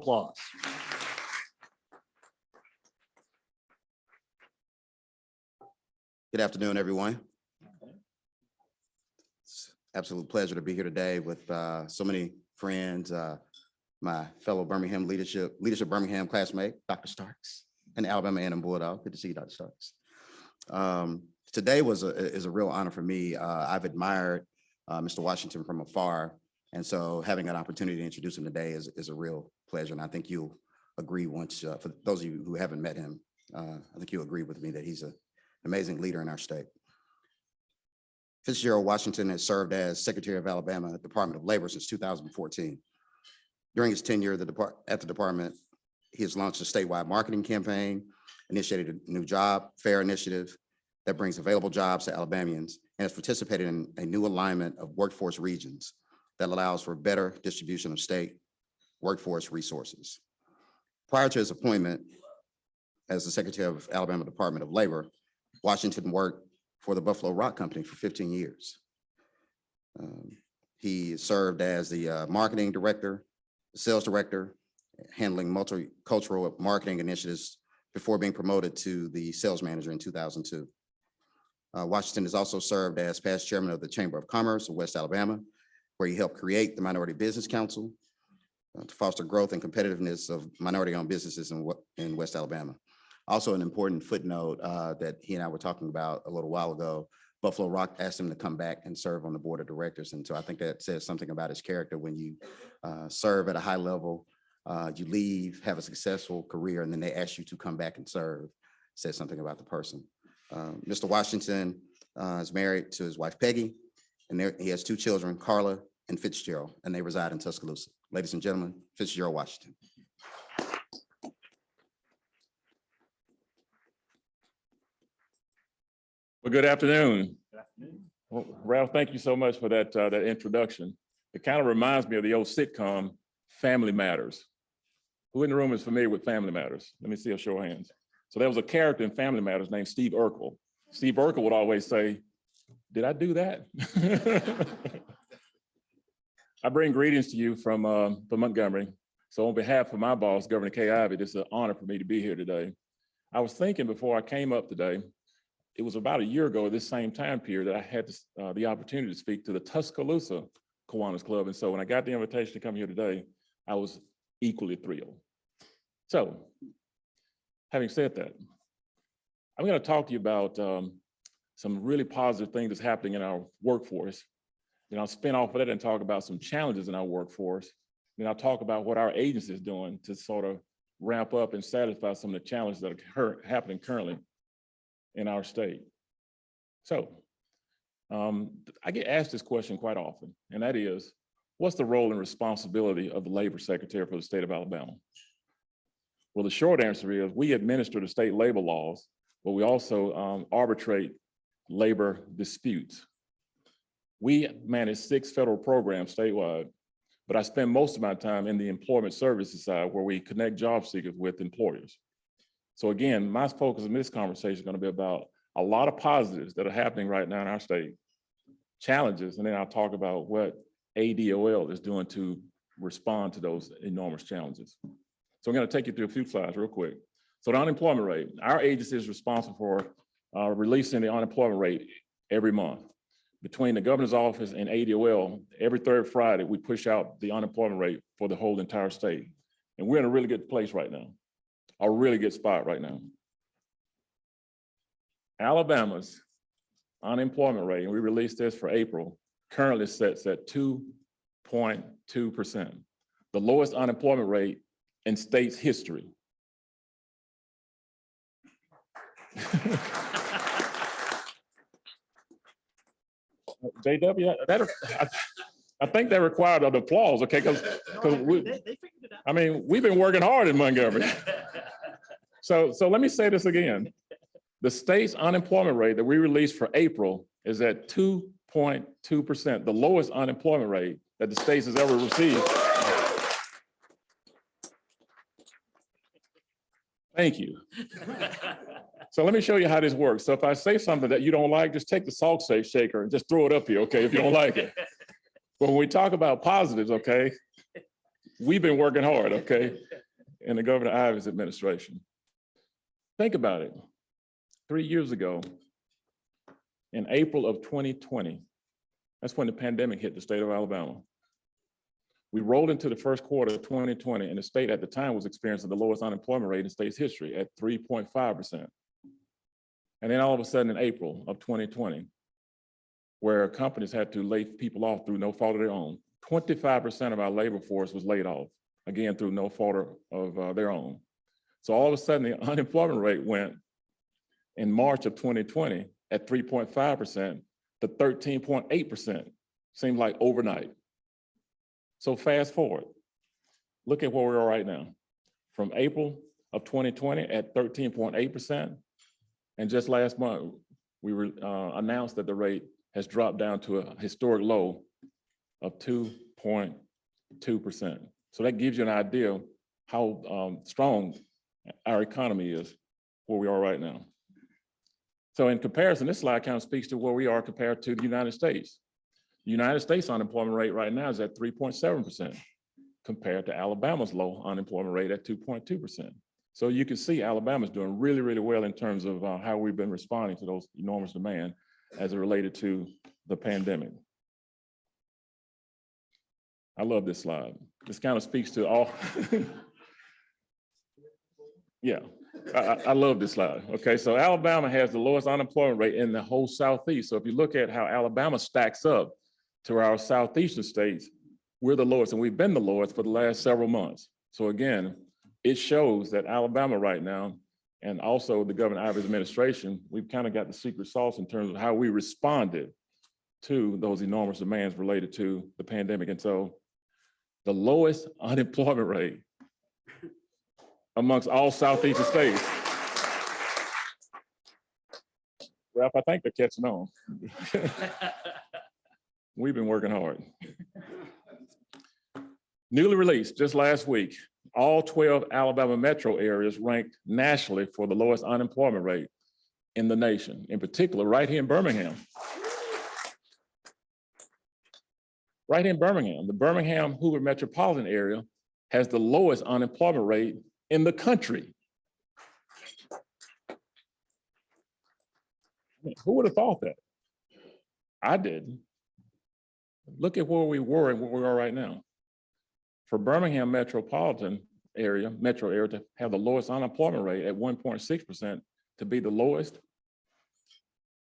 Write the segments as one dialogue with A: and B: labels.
A: Applause.
B: Good afternoon, everyone. It's an absolute pleasure to be here today with so many friends, my fellow Birmingham leadership Birmingham classmate, Dr. Starks, and Alabama A&M Bulldog. Good to see you, Dr. Starks. Today is a real honor for me. I've admired Mr. Washington from afar, and so having an opportunity to introduce him today is a real pleasure. And I think you'll agree once, for those of you who haven't met him, I think you'll agree with me that he's an amazing leader in our state. Fitzgerald Washington has served as Secretary of Alabama at the Department of Labor since 2014. During his tenure at the department, he has launched a statewide marketing campaign, initiated a new job fair initiative that brings available jobs to Alabamians, and has participated in a new alignment of workforce regions that allows for better distribution of state workforce resources. Prior to his appointment as the Secretary of Alabama Department of Labor, Washington worked for the Buffalo Rock Company for 15 years. He served as the marketing director, sales director, handling multicultural marketing initiatives before being promoted to the sales manager in 2002. Washington has also served as past chairman of the Chamber of Commerce of West Alabama, where he helped create the Minority Business Council to foster growth and competitiveness of minority-owned businesses in West Alabama. Also, an important footnote that he and I were talking about a little while ago, Buffalo Rock asked him to come back and serve on the board of directors. And so I think that says something about his character. When you serve at a high level, you leave, have a successful career, and then they ask you to come back and serve, says something about the person. Mr. Washington is married to his wife, Peggy, and he has two children, Carla and Fitzgerald, and they reside in Tuscaloosa. Ladies and gentlemen, Fitzgerald Washington.
C: Well, good afternoon. Well, Ralph, thank you so much for that introduction. It kind of reminds me of the old sitcom, Family Matters. Who in the room is familiar with Family Matters? Let me see a show of hands. So there was a character in Family Matters named Steve Urkel. Steve Urkel would always say, "Did I do that?" I bring greetings to you from Montgomery. So on behalf of my boss, Governor Kay Ivey, it's an honor for me to be here today. I was thinking before I came up today, it was about a year ago at this same time period that I had the opportunity to speak to the Tuscaloosa Kiwanis Club. And so when I got the invitation to come here today, I was equally thrilled. So having said that, I'm going to talk to you about some really positive things that's happening in our workforce. Then I'll spin off of that and talk about some challenges in our workforce. Then I'll talk about what our agency is doing to sort of ramp up and satisfy some of the challenges that are happening currently in our state. So I get asked this question quite often, and that is, what's the role and responsibility of the Labor Secretary for the state of Alabama? Well, the short answer is we administer the state labor laws, but we also arbitrate labor disputes. We manage 6 federal programs statewide, but I spend most of my time in the employment services side where we connect job seekers with employers. So again, my focus in this conversation is going to be about a lot of positives that are happening right now in our state, challenges, and then I'll talk about what ADOL is doing to respond to those enormous challenges. So I'm going to take you through a few slides real quick. So the unemployment rate, our agency is responsible for releasing the unemployment rate every month. Between the governor's office and ADOL, every third Friday, we push out the unemployment rate for the whole entire state. And we're in a really good place right now, a really good spot right now. Alabama's unemployment rate, and we released this for April, currently sits at 2.2%, the lowest unemployment rate in state's history. JW, I think that required an applause, okay? Because I mean, we've been working hard in Montgomery. So let me say this again. The state's unemployment rate that we released for April is at 2.2%, the lowest unemployment rate that the state has ever received. Thank you. So let me show you how this works. So if I say something that you don't like, just take the salt shaker and just throw it up here, okay, if you don't like it. But when we talk about positives, okay, we've been working hard, okay? in the Governor Ivey's administration. Think about it. 3 years ago, in April of 2020, that's when the pandemic hit the state of Alabama. We rolled into the first quarter of 2020, and the state at the time was experiencing the lowest unemployment rate in the state's history at 3.5%. And then all of a sudden in April of 2020, where companies had to lay people off through no fault of their own, 25% of our labor force was laid off, again, through no fault of their own. So all of a sudden the unemployment rate went in March of 2020 at 3.5% to 13.8%. Seemed like overnight. So fast forward, look at where we are right now. From April of 2020 at 13.8%, and just last month, we announced that the rate has dropped down to a historic low of 2.2%. So that gives you an idea of how strong our economy is, where we are right now. So in comparison, this slide kind of speaks to where we are compared to the United States. The United States unemployment rate right now is at 3.7% compared to Alabama's low unemployment rate at 2.2%. So you can see Alabama's doing really, really well in terms of how we've been responding to those enormous demand as it related to the pandemic. I love this slide. This kind of speaks to all. Yeah, I love this slide. Okay, so Alabama has the lowest unemployment rate in the whole Southeast. So if you look at how Alabama stacks up to our Southeastern states, we're the lowest, and we've been the lowest for the last several months. So again, it shows that Alabama right now, and also the Governor Ivey's administration, we've kind of got the secret sauce in terms of how we responded to those enormous demands related to the pandemic. And so the lowest unemployment rate amongst all Southeastern states. Ralph, I think they're catching on. We've been working hard. Newly released just last week, all 12 Alabama metro areas ranked nationally for the lowest unemployment rate in the nation, in particular, right here in Birmingham. Right here in Birmingham, the Birmingham-Hoover metropolitan area has the lowest unemployment rate in the country. Who would have thought that? I didn't. Look at where we were and where we are right now. For Birmingham metropolitan area, metro area to have the lowest unemployment rate at 1.6%, to be the lowest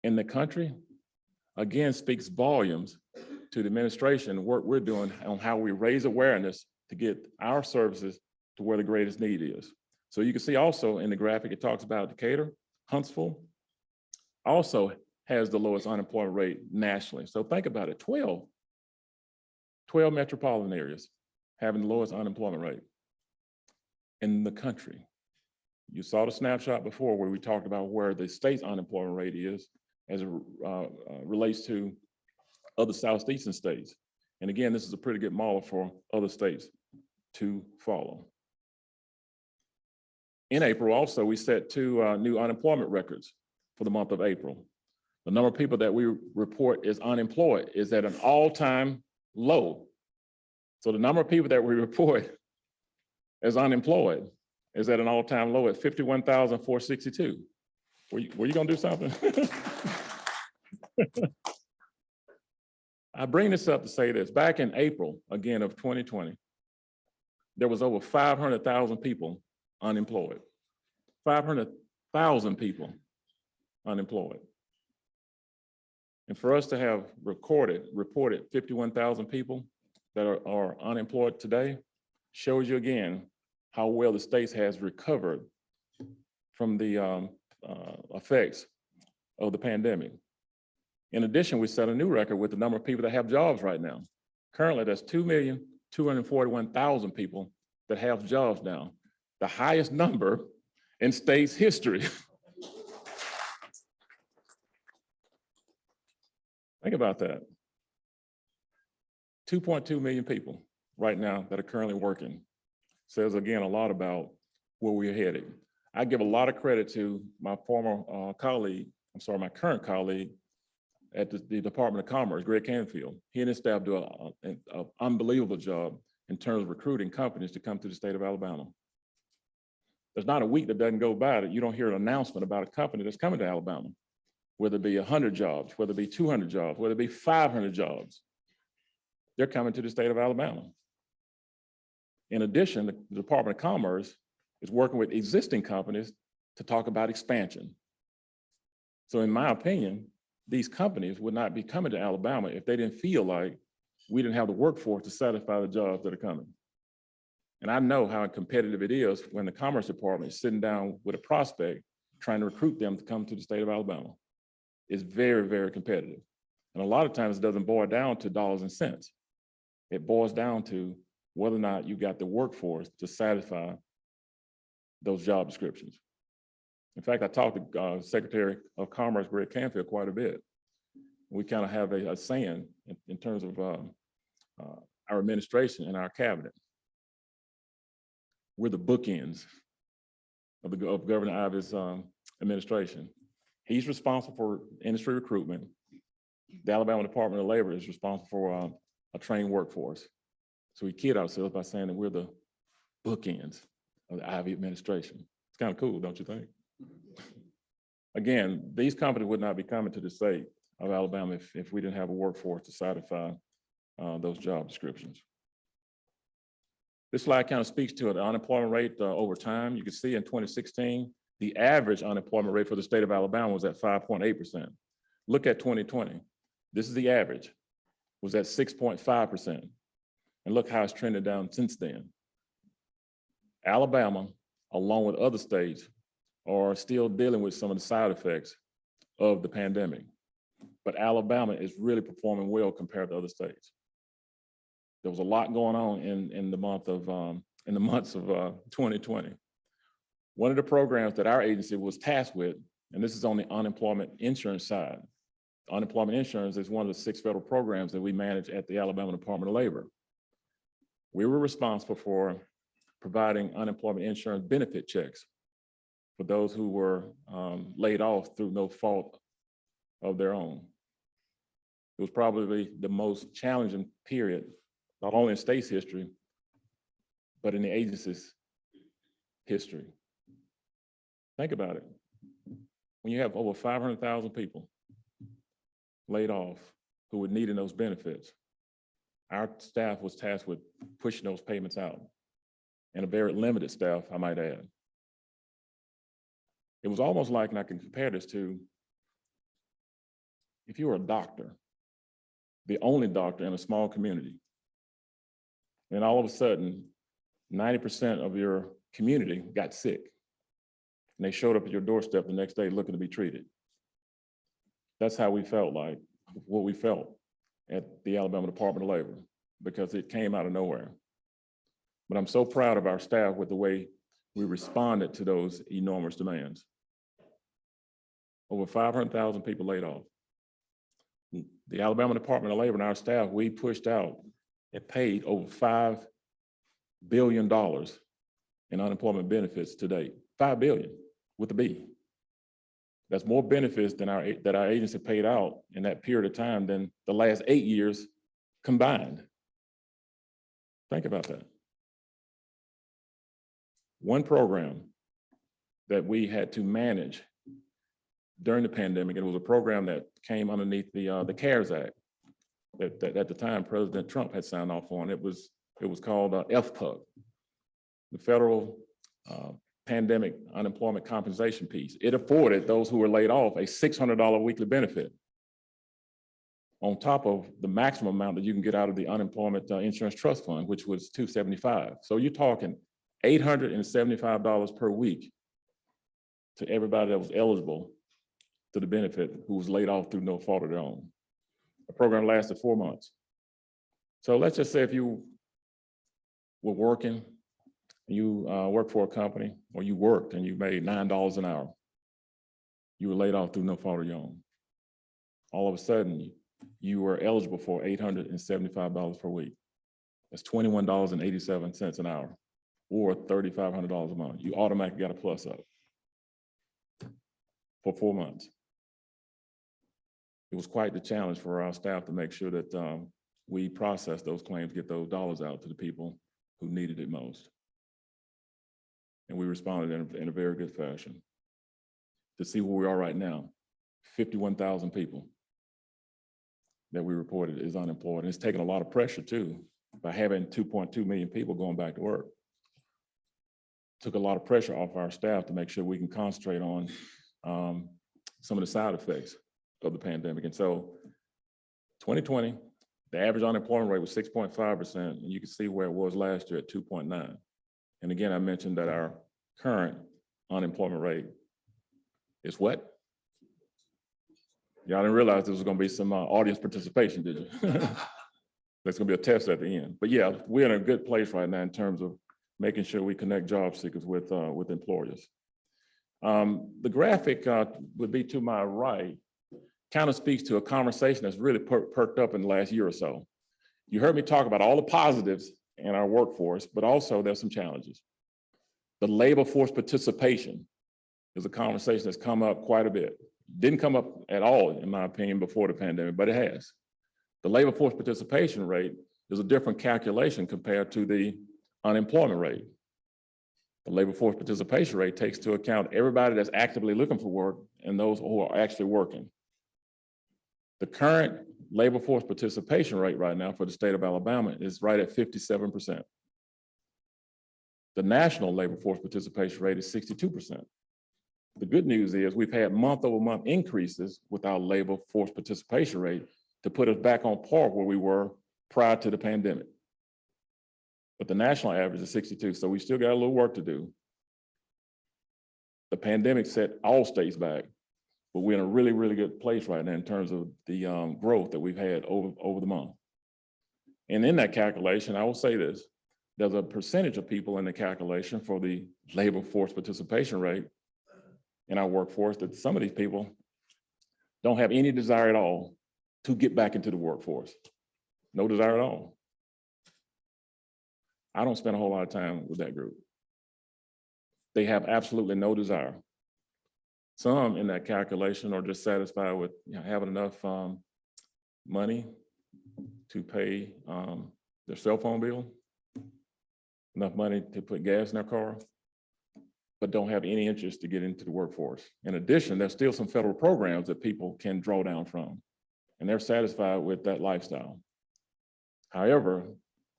C: in the country, again, speaks volumes to the administration, the work we're doing on how we raise awareness to get our services to where the greatest need is. So you can see also in the graphic, it talks about Decatur, Huntsville, also has the lowest unemployment rate nationally. So think about it, 12 metropolitan areas having the lowest unemployment rate in the country. You saw the snapshot before where we talked about where the state's unemployment rate is as it relates to other Southeastern states. And again, this is a pretty good model for other states to follow. In April also, we set two new unemployment records for the month of April. The number of people that we report is unemployed is at an all-time low. So the number of people that we report as unemployed is at an all-time low at 51,462. Were you gonna do something? I bring this up to say this. Back in April, again, of 2020, there was over 500,000 people unemployed. 500,000 people unemployed. And for us to have reported 51,000 people that are unemployed today shows you again how well the state has recovered from the effects of the pandemic. In addition, we set a new record with the number of people that have jobs right now. Currently, that's 2,241,000 people that have jobs now, the highest number in state's history. Think about that. 2.2 million people right now that are currently working. Says again a lot about where we're headed. I give a lot of credit to my former my current colleague at the Department of Commerce, Greg Canfield. He and his staff do an unbelievable job in terms of recruiting companies to come to the state of Alabama. There's not a week that doesn't go by that you don't hear an announcement about a company that's coming to Alabama, whether it be 100 jobs, whether it be 200 jobs, whether it be 500 jobs. They're coming to the state of Alabama. In addition, the Department of Commerce is working with existing companies to talk about expansion. So in my opinion, these companies would not be coming to Alabama if they didn't feel like we didn't have the workforce to satisfy the jobs that are coming. And I know how competitive it is when the Commerce Department is sitting down with a prospect trying to recruit them to come to the state of Alabama. It's very, very competitive. And a lot of times it doesn't boil down to dollars and cents. It boils down to whether or not you got the workforce to satisfy those job descriptions. In fact, I talked to Secretary of Commerce, Greg Canfield, quite a bit. We kind of have a saying in terms of our administration and our cabinet. We're the bookends of Governor Ivey's administration. He's responsible for industry recruitment. The Alabama Department of Labor is responsible for a trained workforce. So we kid ourselves by saying that we're the bookends of the Ivey administration. It's kind of cool, don't you think? Again, these companies would not be coming to the state of Alabama if we didn't have a workforce to satisfy those job descriptions. This slide kind of speaks to it. The unemployment rate over time. You can see in 2016, the average unemployment rate for the state of Alabama was at 5.8%. Look at 2020. This is the average, was at 6.5%. And look how it's trended down since then. Alabama, along with other states, are still dealing with some of the side effects of the pandemic. But Alabama is really performing well compared to other states. There was a lot going on in the months of 2020. One of the programs that our agency was tasked with, and this is on the unemployment insurance side. Unemployment insurance is one of the 6 federal programs that we manage at the Alabama Department of Labor. We were responsible for providing unemployment insurance benefit checks for those who were laid off through no fault of their own. It was probably the most challenging period, not only in state's history, but in the agency's history. Think about it. When you have over 500,000 people laid off who were needing those benefits, our staff was tasked with pushing those payments out, and a very limited staff, I might add. It was almost like, and I can compare this to, if you were a doctor, the only doctor in a small community, and all of a sudden, 90% of your community got sick, and they showed up at your doorstep the next day looking to be treated. That's how we felt like, what we felt at the Alabama Department of Labor, because it came out of nowhere. But I'm so proud of our staff with the way we responded to those enormous demands. Over 500,000 people laid off. The Alabama Department of Labor and our staff, we pushed out and paid over $5 billion in unemployment benefits to date. $5 billion with a B. That's more benefits than our agency paid out in that period of time than the last 8 years combined. Think about that. One program that we had to manage during the pandemic, and it was a program that came underneath the CARES Act that at the time President Trump had signed off on. It was called FPUC, the Federal Pandemic Unemployment Compensation Piece. It afforded those who were laid off a $600 weekly benefit on top of the maximum amount that you can get out of the Unemployment Insurance Trust Fund, which was $275. So you're talking $875 per week to everybody that was eligible to the benefit who was laid off through no fault of their own. The program lasted 4 months. So let's just say if you were working, you work for a company, or you worked and you made $9 an hour, you were laid off through no fault of your own. All of a sudden, you were eligible for $875 per week. That's $21.87 an hour, or $3,500 a month. You automatically got a plus up for 4 months. It was quite the challenge for our staff to make sure that we process those claims, get those dollars out to the people who needed it most. And and we responded in a very good fashion. To see where we are right now, 51,000 people that we reported is unemployed. And it's taken a lot of pressure too, by having 2.2 million people going back to work. Took a lot of pressure off our staff to make sure we can concentrate on some of the side effects of the pandemic. And so 2020, the average unemployment rate was 6.5%, and you can see where it was last year at 2.9. And again, I mentioned that our current unemployment rate is what? Y'all didn't realize there was going to be some audience participation, did you? There's going to be a test at the end. But yeah, we're in a good place right now in terms of making sure we connect job seekers with employers. The graphic would be to my right, kind of speaks to a conversation that's really perked up in the last year or so. You heard me talk about all the positives in our workforce, but also there's some challenges. The labor force participation is a conversation that's come up quite a bit. Didn't come up at all, in my opinion, before the pandemic, but it has. The labor force participation rate is a different calculation compared to the unemployment rate. The labor force participation rate takes into account everybody that's actively looking for work and those who are actually working. The current labor force participation rate right now for the state of Alabama is right at 57%. The national labor force participation rate is 62%. The good news is we've had month-over-month increases with our labor force participation rate to put us back on par where we were prior to the pandemic. But the national average is 62, so we still got a little work to do. The pandemic set all states back, but we're in a really, really good place right now in terms of the growth that we've had over the month. And in that calculation, I will say this, there's a percentage of people in the calculation for the labor force participation rate in our workforce that some of these people don't have any desire at all to get back into the workforce. No desire at all. I don't spend a whole lot of time with that group. They have absolutely no desire. Some in that calculation are just satisfied with having enough money to pay their cell phone bill, enough money to put gas in their car, but don't have any interest to get into the workforce. In addition, there's still some federal programs that people can draw down from, and they're satisfied with that lifestyle. However,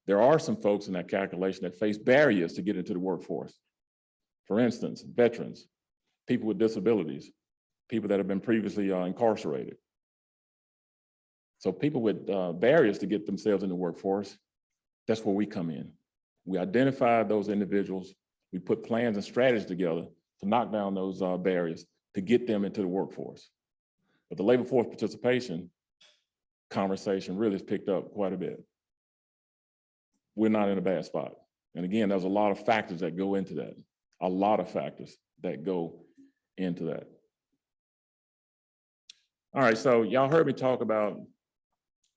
C: there are some folks in that calculation that face barriers to get into the workforce. For instance, veterans, people with disabilities, people that have been previously incarcerated. So people with barriers to get themselves in the workforce, that's where we come in. We identify those individuals, we put plans and strategies together to knock down those barriers to get them into the workforce. But the labor force participation conversation really has picked up quite a bit. We're not in a bad spot. And again, there's a lot of factors that go into that. A lot of factors that go into that. All right, so y'all heard me talk about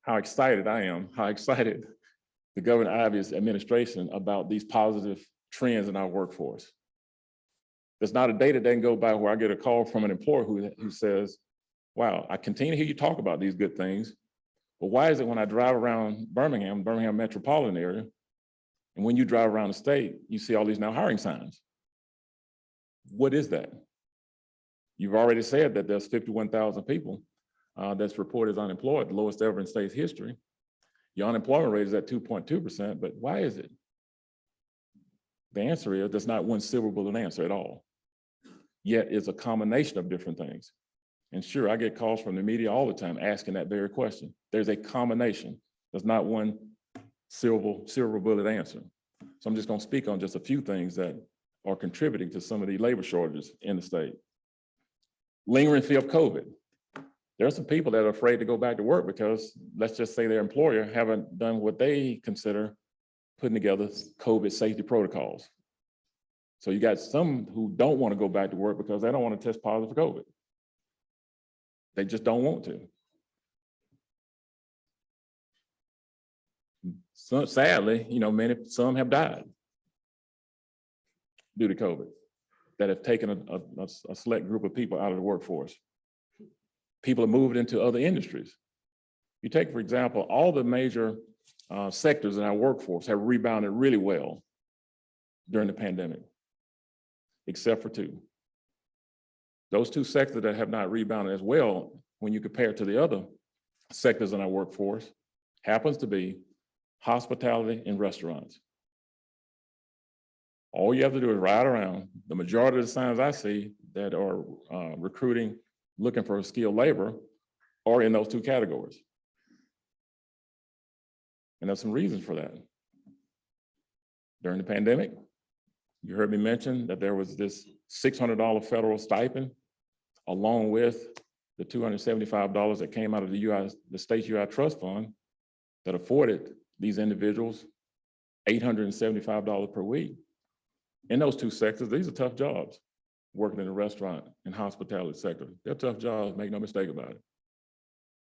C: how excited I am, how excited the Governor Ivey's administration about these positive trends in our workforce. There's not a day that doesn't go by where I get a call from an employer who says, wow, I continue to hear you talk about these good things, but why is it when I drive around Birmingham metropolitan area, and when you drive around the state, you see all these now hiring signs? What is that? You've already said that there's 51,000 people that's reported as unemployed, the lowest ever in state's history. Your unemployment rate is at 2.2%, but why is it? The answer is there's not one silver bullet answer at all. Yet it's a combination of different things. And sure, I get calls from the media all the time asking that very question. There's a combination. There's not one silver bullet answer. So I'm just going to speak on just a few things that are contributing to some of the labor shortages in the state. Lingering fear of COVID. There are some people that are afraid to go back to work because, let's just say, their employer haven't done what they consider putting together COVID safety protocols. So you got some who don't want to go back to work because they don't want to test positive for COVID. They just don't want to. So sadly, some have died due to COVID that have taken a select group of people out of the workforce. People have moved into other industries. You take, for example, all the major sectors in our workforce have rebounded really well during the pandemic. except for two. Those two sectors that have not rebounded as well, when you compare it to the other sectors in our workforce, happens to be hospitality and restaurants. All you have to do is ride around. The majority of the signs I see that are recruiting, looking for skilled labor, are in those two categories. And there's some reasons for that. During the pandemic, you heard me mention that there was this $600 federal stipend, along with the $275 that came out of the state's UI trust fund that afforded these individuals $875 per week. In those two sectors, these are tough jobs, working in the restaurant and hospitality sector. They're tough jobs, make no mistake about it.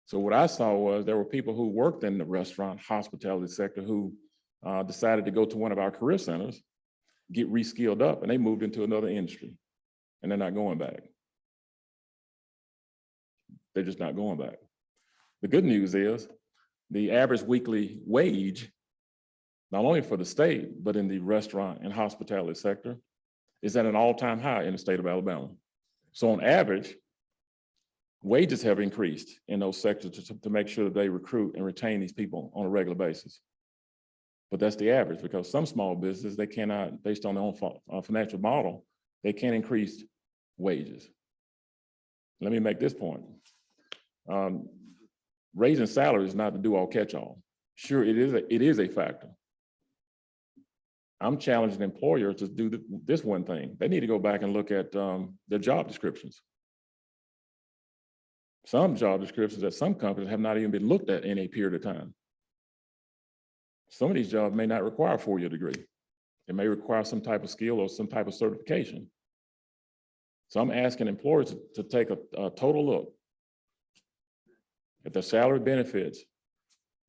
C: So what I saw was there were people who worked in the restaurant, hospitality sector who decided to go to one of our career centers, get re-skilled up, and they moved into another industry, and they're not going back. They're just not going back. The good news is the average weekly wage, not only for the state, but in the restaurant and hospitality sector, is at an all-time high in the state of Alabama. So on average, wages have increased in those sectors to make sure that they recruit and retain these people on a regular basis. But that's the average, because some small businesses, they cannot, based on their own financial model, they can't increase wages. Let me make this point. Raising salary is not the do-all catch-all. Sure, it is a factor. I'm challenging employers to do this one thing. They need to go back and look at their job descriptions. Some job descriptions at some companies have not even been looked at in a period of time. Some of these jobs may not require a 4-year degree. It may require some type of skill or some type of certification. So I'm asking employers to take a total look at their salary, benefits,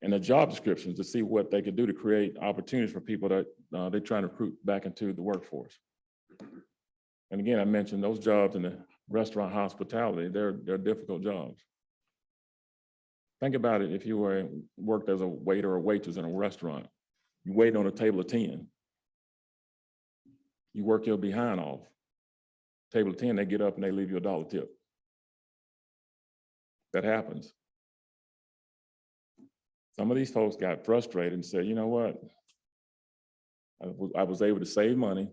C: and the job descriptions to see what they could do to create opportunities for people that they're trying to recruit back into the workforce. And again, I mentioned those jobs in the restaurant hospitality, they're difficult jobs. Think about it. If you worked as a waiter or waitress in a restaurant, you wait on a table of 10. You work your behind off. Table of 10, they get up and they leave you $1 tip. That happens. Some of these folks got frustrated and said, you know what? I was able to save money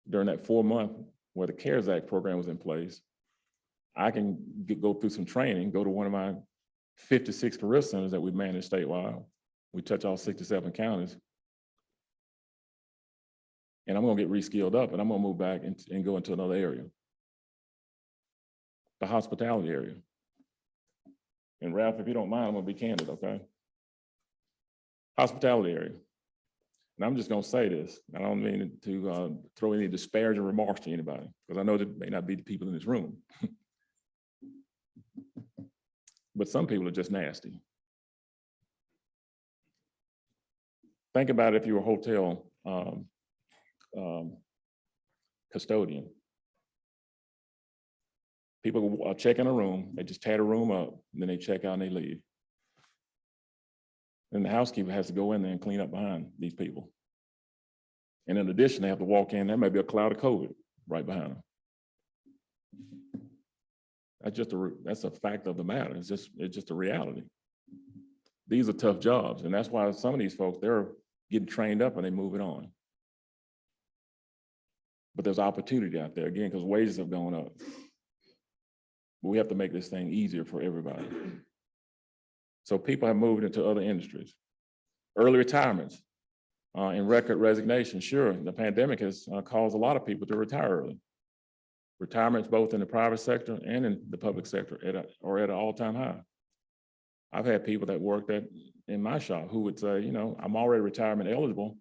C: during that 4-month where the CARES Act program was in place. I can go through some training, go to one of my 56 career centers that we manage statewide. We touch all 67 counties. And I'm gonna get re-skilled up and I'm gonna move back and go into another area. The hospitality area. And Ralph, if you don't mind, I'm gonna be candid, okay? Hospitality area. And I'm just gonna say this. I don't mean to throw any disparaging remarks to anybody, because I know that may not be the people in this room. But some people are just nasty. Think about it if you were a hotel custodian. People check in a room, they just tear the room up, and then they check out and they leave. And the housekeeper has to go in there and clean up behind these people. And in addition, they have to walk in, there may be a cloud of COVID right behind them. That's a fact of the matter. It's just a reality. These are tough jobs, and that's why some of these folks, they're getting trained up and they move it on. But there's opportunity out there, again, because wages have gone up. But we have to make this thing easier for everybody. So people have moved into other industries. Early retirements and record resignation. Sure, the pandemic has caused a lot of people to retire early. Retirements both in the private sector and in the public sector are at an all-time high. I've had people that worked in my shop who would say, you know, I'm already retirement eligible.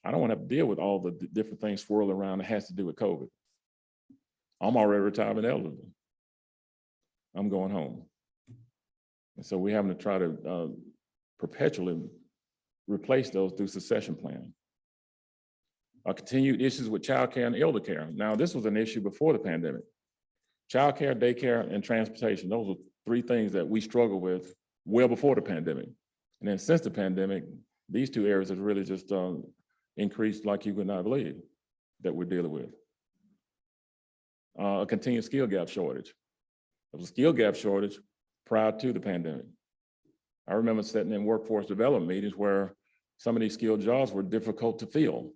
C: I don't want to have to deal with all the different things swirling around that has to do with COVID. I'm already retirement eligible. I'm going home. And so we're having to try to perpetually replace those through succession planning. Continued issues with childcare and elder care. Now, this was an issue before the pandemic. Childcare, daycare, and transportation. Those are 3 things that we struggled with well before the pandemic. And then since the pandemic, these 2 areas have really just increased like you would not believe. that we're dealing with. A continued skill gap shortage. There was a skill gap shortage prior to the pandemic. I remember sitting in workforce development meetings where some of these skilled jobs were difficult to fill.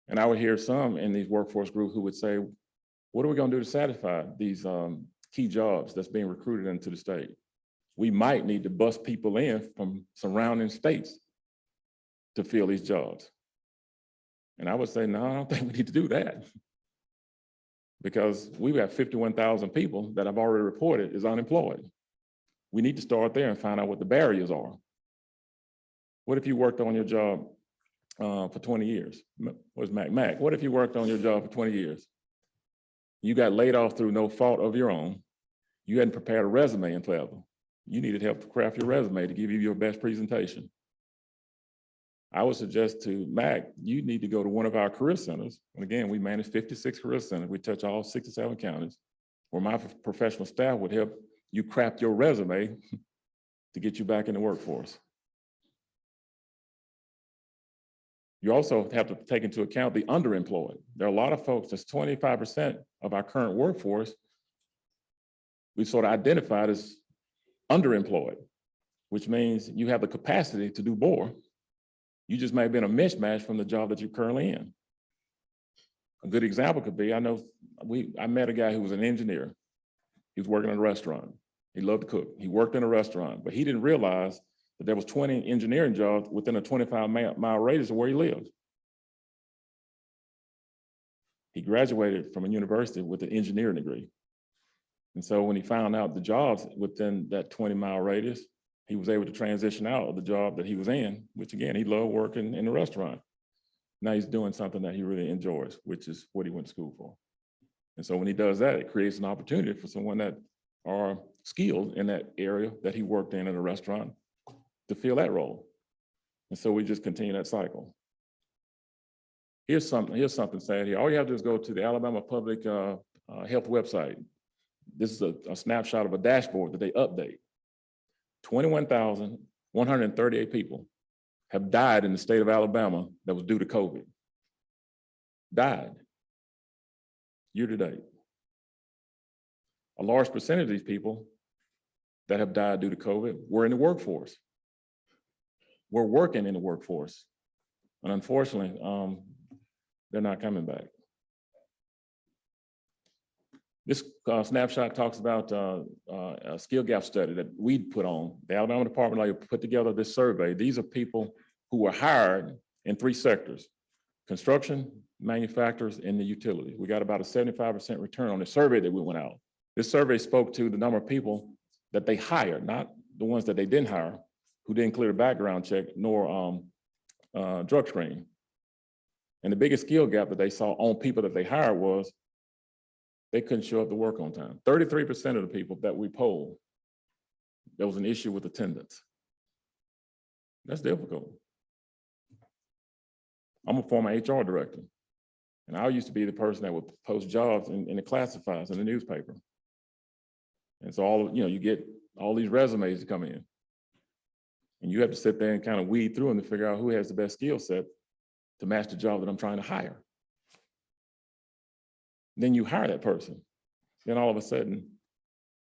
C: And I would hear some in these workforce groups who would say, what are we going to do to satisfy these key jobs that's being recruited into the state? We might need to bust people in from surrounding states to fill these jobs. And I would say, no, I don't think we need to do that. Because we've got 51,000 people that I've already reported is unemployed. We need to start there and find out what the barriers are. What if you worked on your job for 20 years? Where's Mac? Mac, what if you worked on your job for 20 years? You got laid off through no fault of your own. You hadn't prepared a resume in forever. You needed help to craft your resume to give you your best presentation. I would suggest to Mac, you need to go to one of our career centers. And again, we manage 56 career centers. We touch all 67 counties, where my professional staff would help you craft your resume to get you back in the workforce. You also have to take into account the underemployed. There are a lot of folks, that's 25% of our current workforce, we sort of identified as underemployed, which means you have the capacity to do more. You just may have been a mismatch from the job that you're currently in. A good example could be, I met a guy who was an engineer. He was working in a restaurant. He loved to cook. He worked in a restaurant, but he didn't realize that there was 20 engineering jobs within a 25-mile radius of where he lived. He graduated from a university with an engineering degree. And so when he found out the jobs within that 20-mile radius, he was able to transition out of the job that he was in, which again, he loved working in the restaurant. Now he's doing something that he really enjoys, which is what he went to school for. And so when he does that, it creates an opportunity for someone that are skilled in that area that he worked in a restaurant to fill that role. And so we just continue that cycle. Here's something sad here. All you have to do is go to the Alabama Public Health website. This is a snapshot of a dashboard that they update. 21,138 people have died in the state of Alabama that was due to COVID. Died, year to date. A large percentage of these people that have died due to COVID were in the workforce. We're working in the workforce. And unfortunately, they're not coming back. This snapshot talks about a skill gap study that we put on. The Alabama Department of Labor put together this survey. These are people who were hired in 3 sectors: construction, manufacturers, and the utilities. We got about a 75% return on the survey that we went out. This survey spoke to the number of people that they hired, not the ones that they didn't hire, who didn't clear a background check nor drug screening. And the biggest skill gap that they saw on people that they hired was they couldn't show up to work on time. 33% of the people that we polled, there was an issue with attendance. That's difficult. I'm a former HR director, and I used to be the person that would post jobs in the classifieds in the newspaper. And so you get all these resumes that come in, and you have to sit there and kind of weed through them to figure out who has the best skill set to match the job that I'm trying to hire. Then you hire that person. Then all of a sudden,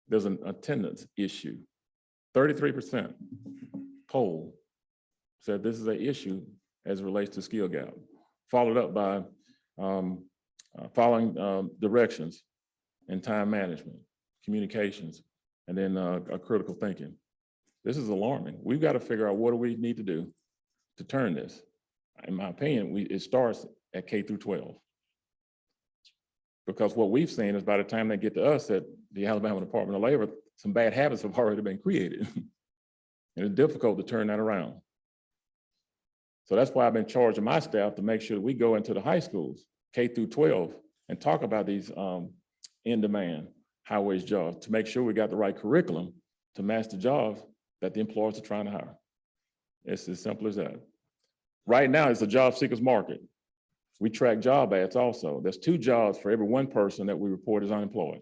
C: there's an attendance issue. 33% poll said this is an issue as it relates to skill gap, followed up by following directions and time management, communications, and then critical thinking. This is alarming. We've got to figure out what do we need to do to turn this. In my opinion, it starts at K through 12. Because what we've seen is by the time they get to us at the Alabama Department of Labor, some bad habits have already been created. And it's difficult to turn that around. So that's why I've been charging my staff to make sure that we go into the high schools, K through 12, and talk about these in-demand, high-wage jobs to make sure we got the right curriculum to match the jobs that the employers are trying to hire. It's as simple as that. Right now, it's a job seekers market. We track job ads also. There's 2 jobs for every 1 person that we report is unemployed.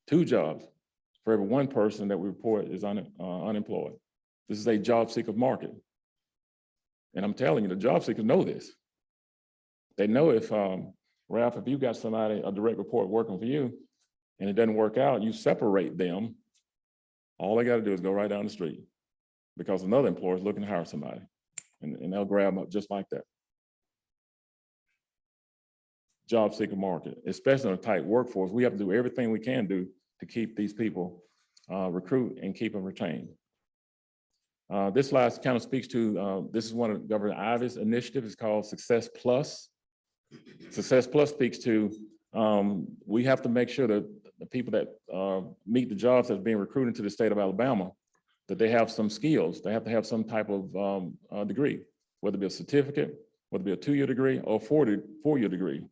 C: 2 jobs for every 1 person that we report is unemployed. This is a job seeker market. And I'm telling you, the job seekers know this. They know if, Ralph, if you've got somebody, a direct report working for you, and it doesn't work out, you separate them. All they got to do is go right down the street because another employer is looking to hire somebody, and they'll grab them up just like that. Job seeker market, especially in a tight workforce, we have to do everything we can do to keep these people, recruit and keep them retained. This slide kind of speaks to, this is one of Governor Ivey's initiatives. It's called Success Plus. Success Plus speaks to, we have to make sure that the people that meet the jobs that's being recruited to the state of Alabama, that they have some skills. They have to have some type of degree, whether it be a certificate, whether it be a 2-year degree or a 4-year degree,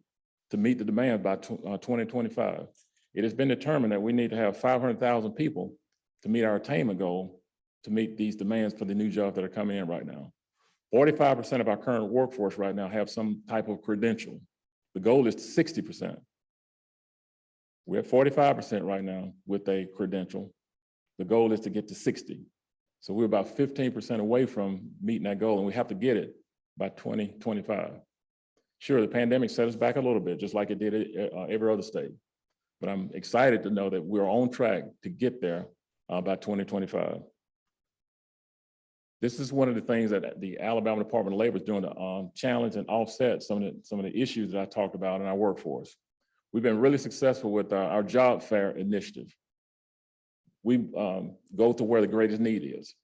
C: to meet the demand by 2025. It has been determined that we need to have 500,000 people to meet our attainment goal, to meet these demands for the new jobs that are coming in right now. 45% of our current workforce right now have some type of credential. The goal is 60%. We're at 45% right now with a credential. The goal is to get to 60. So we're about 15% away from meeting that goal, and we have to get it by 2025. Sure, the pandemic set us back a little bit, just like it did every other state. But I'm excited to know that we're on track to get there by 2025. This is one of the things that the Alabama Department of Labor is doing to challenge and offset some of the issues that I talked about in our workforce. We've been really successful with our job fair initiative. We go to where the greatest need is.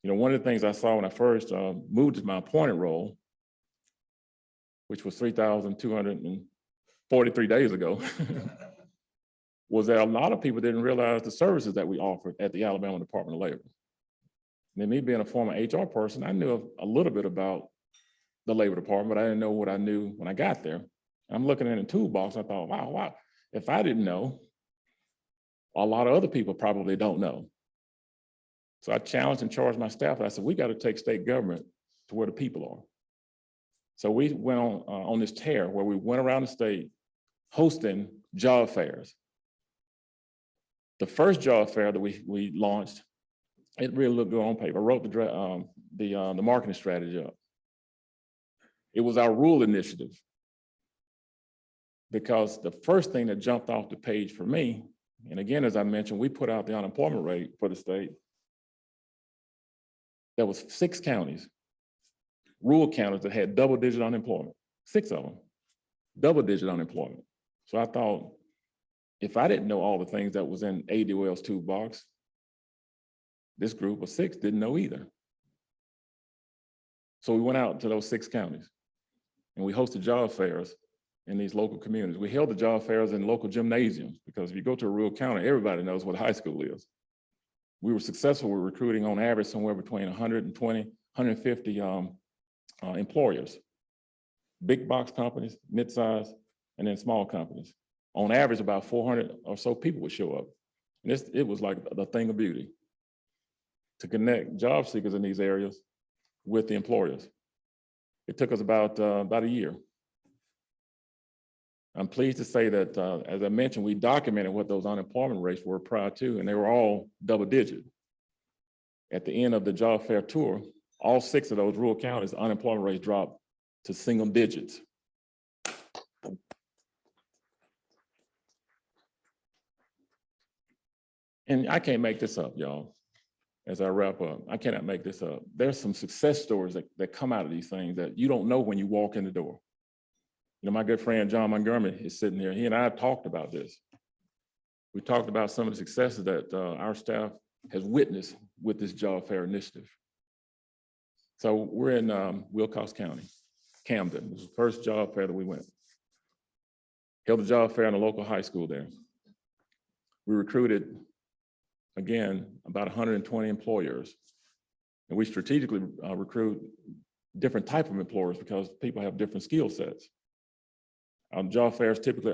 C: You know, one of the things I saw when I first moved to my appointed role, which was 3,243 days ago, was that a lot of people didn't realize the services that we offered at the Alabama Department of Labor. And then me being a former HR person, I knew a little bit about the Labor Department, but I didn't know what I knew when I got there. I'm looking in the toolbox, and I thought, wow, if I didn't know, a lot of other people probably don't know. So I challenged and charged my staff. I said, we got to take state government to where the people are. So we went on this tear where we went around the state hosting job fairs. The first job fair that we launched, it really looked good on paper. I wrote the marketing strategy up. It was our rule initiative, because the first thing that jumped off the page for me, and again, as I mentioned, we put out the unemployment rate for the state. There was 6 counties, rural counties, that had double-digit unemployment. 6 of them, double-digit unemployment. So I thought, if I didn't know all the things that was in ADOL's toolbox, this group of 6 didn't know either. So we went out to those 6 counties and we hosted job fairs in these local communities. We held the job fairs in local gymnasiums, because if you go to a rural county, everybody knows what high school is. We were successful with recruiting on average somewhere between 120, 150 employers, big box companies, mid-size, and then small companies. On average, about 400 or so people would show up. And it was like the thing of beauty to connect job seekers in these areas with the employers. It took us about a year. I'm pleased to say that, as I mentioned, we documented what those unemployment rates were prior to, and they were all double-digit. At the end of the job fair tour, all 6 of those rural counties, unemployment rates dropped to single digits. And I can't make this up, y'all. As I wrap up, I cannot make this up. There's some success stories that come out of these things that you don't know when you walk in the door. You know, my good friend, John Montgomery, is sitting here. He and I have talked about this. We talked about some of the successes that our staff has witnessed with this job fair initiative. So we're in Wilcox County, Camden. It was the first job fair that we went. Held a job fair in a local high school there. We recruited, again, about 120 employers. And we strategically recruit different type of employers because people have different skill sets. Job fairs typically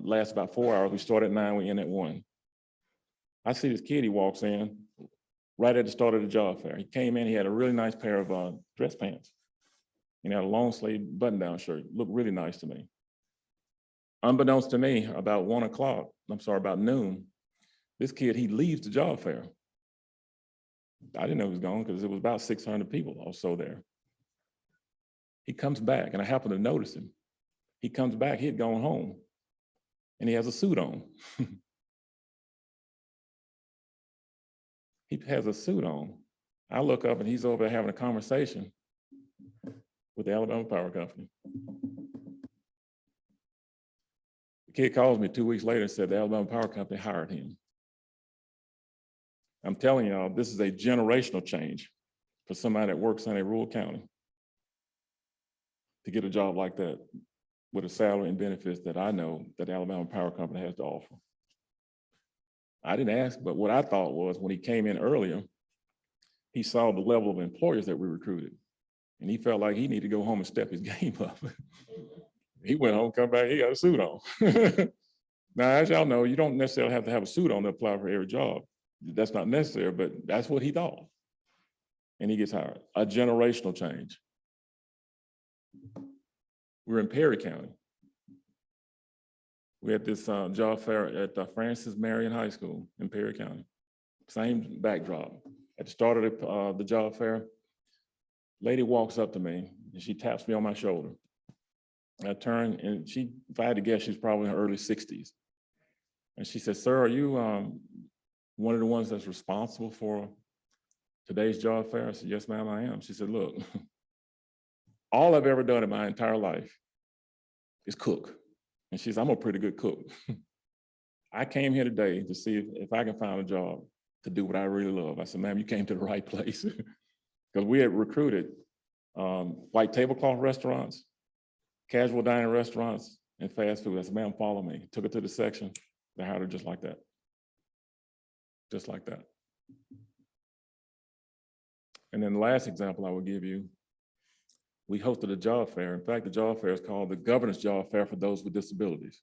C: last about 4 hours. We start at 9, we end at 1. I see this kid, he walks in right at the start of the job fair. He came in, he had a really nice pair of dress pants. He had a long sleeve button-down shirt, looked really nice to me. Unbeknownst to me, about about noon, this kid, he leaves the job fair. I didn't know he was gone because it was about 600 people or so there. He comes back, and I happen to notice him. He comes back, he had gone home, and he has a suit on. He has a suit on. I look up and he's over there having a conversation with the Alabama Power Company. The kid calls me 2 weeks later and said the Alabama Power Company hired him. I'm telling y'all, this is a generational change for somebody that works in a rural county to get a job like that with a salary and benefits that I know that the Alabama Power Company has to offer. I didn't ask, but what I thought was when he came in earlier, he saw the level of employers that we recruited, and he felt like he needed to go home and step his game up. He went home, come back, he got a suit on. Now, as y'all know, you don't necessarily have to have a suit on to apply for every job. That's not necessary, but that's what he thought. And he gets hired. A generational change. We're in Perry County. We had this job fair at Francis Marion High School in Perry County. Same backdrop. At the start of the job fair, lady walks up to me and she taps me on my shoulder. I turn and she, if I had to guess, she's probably in her early 60s. And she said, "Sir, are you one of the ones that's responsible for today's job fair?" I said, "Yes, ma'am, I am." She said, "Look, all I've ever done in my entire life is cook." And she said, "I'm a pretty good cook." I came here today to see if I can find a job to do what I really love. I said, "Ma'am, you came to the right place." Because we had recruited white tablecloth restaurants, casual dining restaurants, and fast food. I said, "Ma'am, follow me." Took her to the section. They hired her just like that. Just like that. And then the last example I will give you, we hosted a job fair. In fact, the job fair is called the Governor's Job Fair for those with disabilities.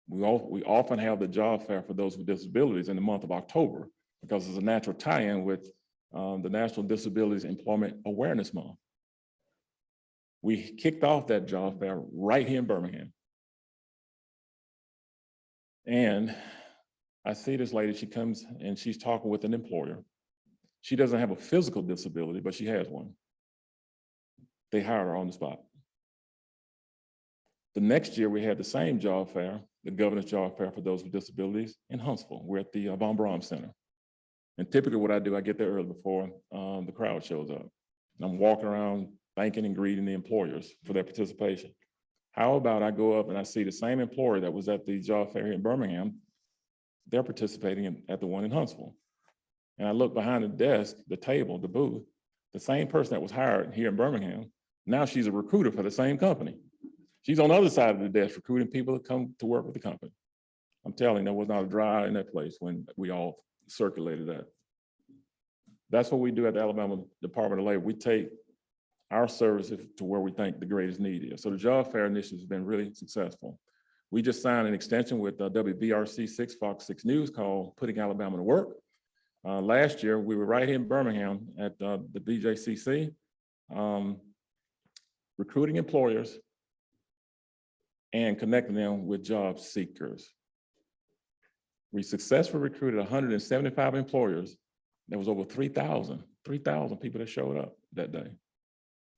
C: We often have the job fair for those with disabilities in the month of October because it's a natural tie-in with the National Disabilities Employment Awareness Month. We kicked off that job fair right here in Birmingham. And I see this lady, she comes and she's talking with an employer. She doesn't have a physical disability, but she has one. They hired her on the spot. The next year, we had the same job fair, the Governor's Job Fair for those with disabilities in Huntsville. We're at the Von Braun Center. And typically what I do, I get there early before the crowd shows up. And I'm walking around thanking and greeting the employers for their participation. How about I go up and I see the same employer that was at the job fair here in Birmingham, they're participating at the one in Huntsville. And I look behind the desk, the table, the booth, the same person that was hired here in Birmingham, now she's a recruiter for the same company. She's on the other side of the desk recruiting people to come to work with the company. I'm telling you, there was not a dry eye in that place when we all circulated that. That's what we do at the Alabama Department of Labor. We take our services to where we think the greatest need is. So the job fair initiative has been really successful. We just signed an extension with WBRC 6, Fox 6 News called Putting Alabama to Work. Last year, we were right here in Birmingham at the BJCC, recruiting employers and connecting them with job seekers. We successfully recruited 175 employers. There was over 3,000 people that showed up that day,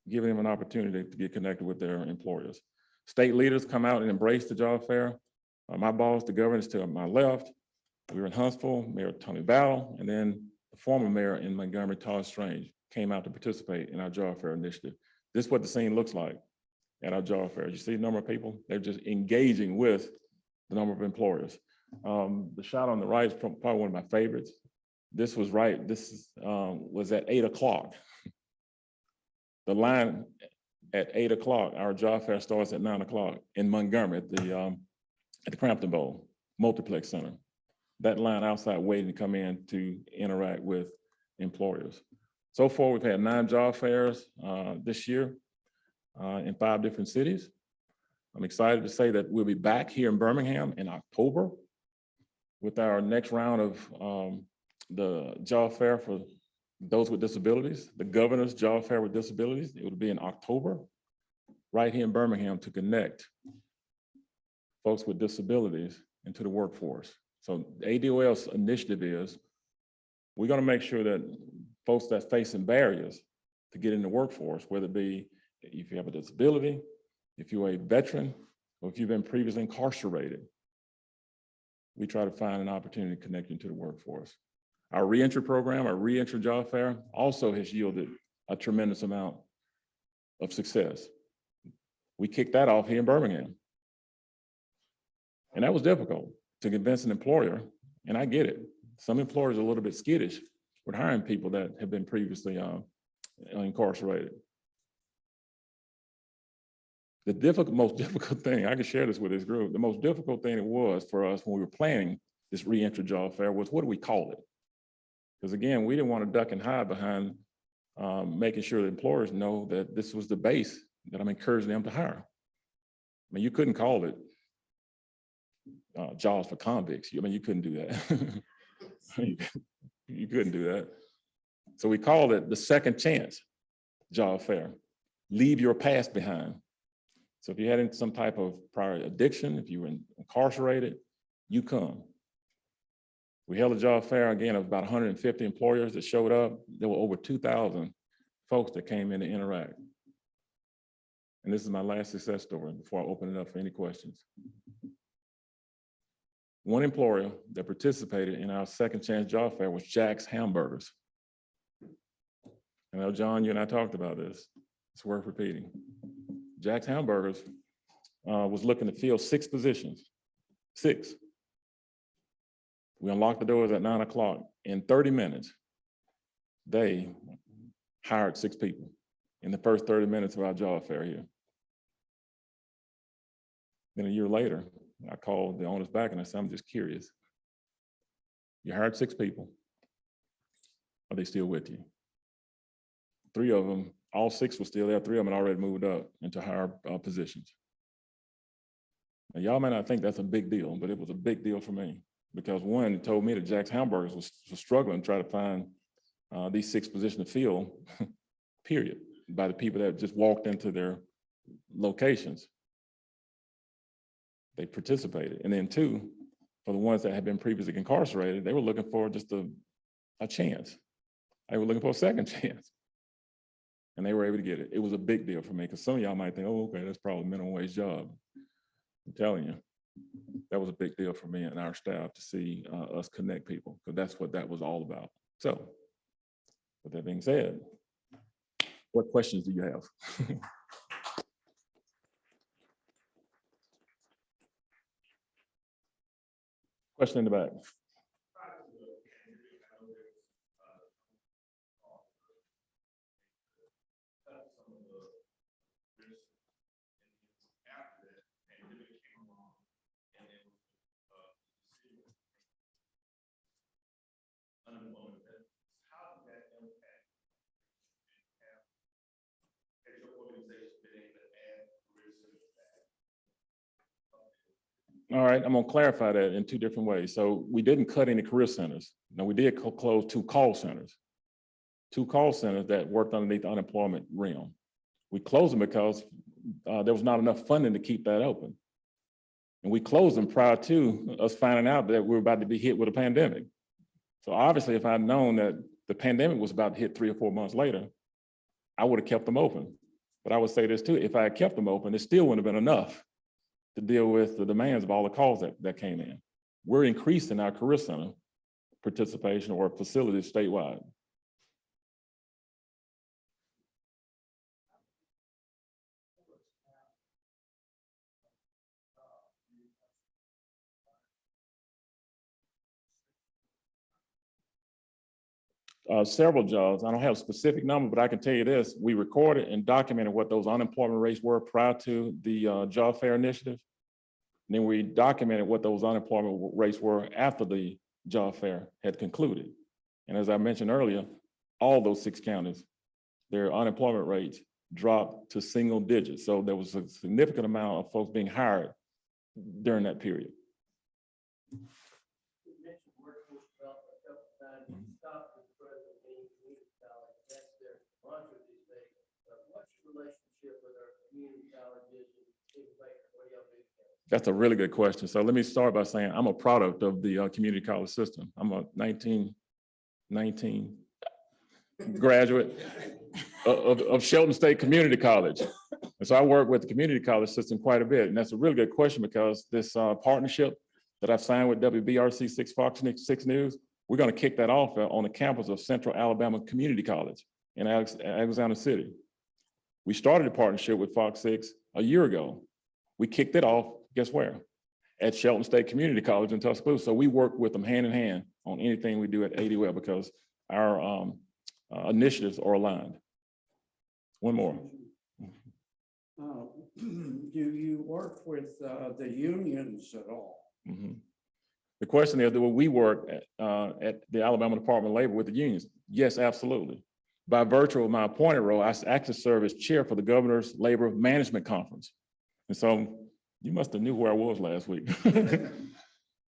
C: giving them an opportunity to get connected with their employers. State leaders come out and embrace the job fair. My boss, the governor, is to my left. We were in Huntsville, Mayor Tony Battle, and then the former mayor in Montgomery, Todd Strange, came out to participate in our job fair initiative. This is what the scene looks like at our job fair. You see the number of people? They're just engaging with the number of employers. The shot on the right is probably one of my favorites. This was right, this was at 8 o'clock. The line at 8 o'clock, our job fair starts at 9 o'clock in Montgomery at the Crampton Bowl Multiplex Center. That line outside waiting to come in to interact with employers. So far, we've had 9 job fairs this year in 5 different cities. I'm excited to say that we'll be back here in Birmingham in October with our next round of the job fair for those with disabilities, the Governor's Job Fair with Disabilities. It will be in October, right here in Birmingham, to connect folks with disabilities into the workforce. So the ADOL's initiative is, we're gonna make sure that folks that facing barriers to get in the workforce, whether it be if you have a disability, if you're a veteran, or if you've been previously incarcerated, we try to find an opportunity to connect you to the workforce. Our reentry program, our reentry job fair, also has yielded a tremendous amount of success. We kicked that off here in Birmingham. And that was difficult to convince an employer, and I get it. Some employers are a little bit skittish with hiring people that have been previously incarcerated. The most difficult thing, I can share this with this group, the most difficult thing it was for us when we were planning this reentry job fair was, what do we call it? Because again, we didn't want to duck and hide behind making sure the employers know that this was the base that I'm encouraging them to hire. I mean, you couldn't call it jobs for convicts. I mean, you couldn't do that. You couldn't do that. So we called it the second chance job fair. Leave your past behind. So if you had some type of prior addiction, if you were incarcerated, you come. We held a job fair again of about 150 employers that showed up. There were over 2,000 folks that came in to interact. And this is my last success story before I open it up for any questions. One employer that participated in our second chance job fair was Jack's Hamburgers. I know, John, you and I talked about this. It's worth repeating. Jack's Hamburgers was looking to fill 6 positions, 6. We unlocked the doors at 9 o'clock. In 30 minutes, they hired 6 people in the first 30 minutes of our job fair here. Then a year later, I called the owners back and I said, I'm just curious. You hired 6 people. Are they still with you? 3 of them, all 6 were still there. 3 of them had already moved up into higher positions. Now, y'all may not think that's a big deal, but it was a big deal for me because one, it told me that Jack's Hamburgers was struggling to try to find these 6 positions to fill, period, by the people that just walked into their locations. They participated. And then 2, for the ones that had been previously incarcerated, they were looking for just a chance. They were looking for a second chance. And they were able to get it. It was a big deal for me because some of y'all might think, oh, okay, that's probably a minimum wage job. I'm telling you, that was a big deal for me and our staff to see us connect people, because that's what that was all about. So, with that being said, what questions do you have? Question in the back. All right, I'm gonna clarify that in 2 different ways. So we didn't cut any career centers. Now we did close 2 call centers. 2 call centers that worked underneath the unemployment realm. We closed them because there was not enough funding to keep that open. And we closed them prior to us finding out that we were about to be hit with a pandemic. So obviously, if I'd known that the pandemic was about to hit 3 or 4 months later, I would have kept them open. But I would say this too, if I had kept them open, it still wouldn't have been enough to deal with the demands of all the calls that came in. We're increasing our career center participation or facilities statewide. Several jobs. I don't have a specific number, but I can tell you this. We recorded and documented what those unemployment rates were prior to the job fair initiative. And then we documented what those unemployment rates were after the job fair had concluded. And as I mentioned earlier, all those 6 counties, their unemployment rates dropped to single digits. So there was a significant amount of folks being hired during that period. That's a really good question. So let me start by saying I'm a product of the community college system. I'm a 1919 graduate. of Shelton State Community College. And so I work with the community college system quite a bit. And that's a really good question because this partnership that I've signed with WBRC 6 Fox 6 News, we're going to kick that off on the campus of Central Alabama Community College in Alexander City. We started a partnership with Fox 6 a year ago. We kicked it off, guess where? At Shelton State Community College in Tuscaloosa. So we work with them hand in hand on anything we do at ADWell because our initiatives are aligned. One more.
A: Do you work with the unions at all?
C: Mm-hmm. The question is, do we work at the Alabama Department of Labor with the unions? Yes, absolutely. By virtue of my appointed role, I actually serve as chair for the Governor's Labor Management Conference. And so you must have knew where I was last week.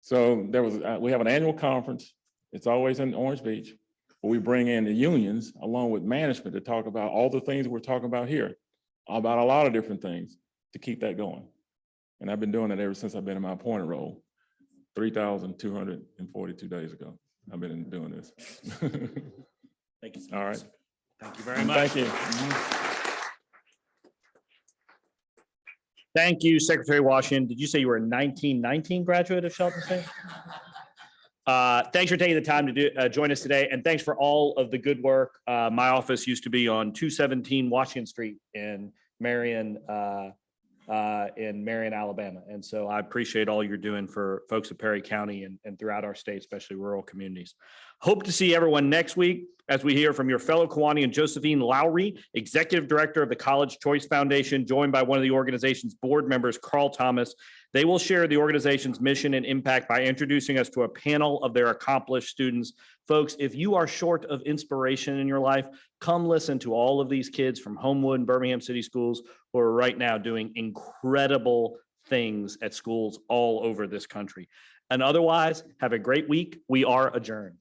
C: So there was, we have an annual conference. It's always in Orange Beach, where we bring in the unions along with management to talk about all the things we're talking about here, about a lot of different things to keep that going. And I've been doing it ever since I've been in my appointed role, 3,242 days ago. I've been doing this.
D: Thank you.
C: All right.
D: Thank you very much.
C: Thank you.
D: Thank you, Secretary Washington. Did you say you were a 1919 graduate of Shelton State? Thanks for taking the time to join us today, and thanks for all of the good work. My office used to be on 217 Washington Street in Marion, Alabama. And so I appreciate all you're doing for folks of Perry County and throughout our state, especially rural communities. Hope to see everyone next week as we hear from your fellow Kiwanian Josephine Lowry, Executive Director of the College Choice Foundation, joined by one of the organization's board members, Carl Thomas. They will share the organization's mission and impact by introducing us to a panel of their accomplished students. Folks, if you are short of inspiration in your life, come listen to all of these kids from Homewood and Birmingham City Schools who are right now doing incredible things at schools all over this country. And otherwise, have a great week. We are adjourned.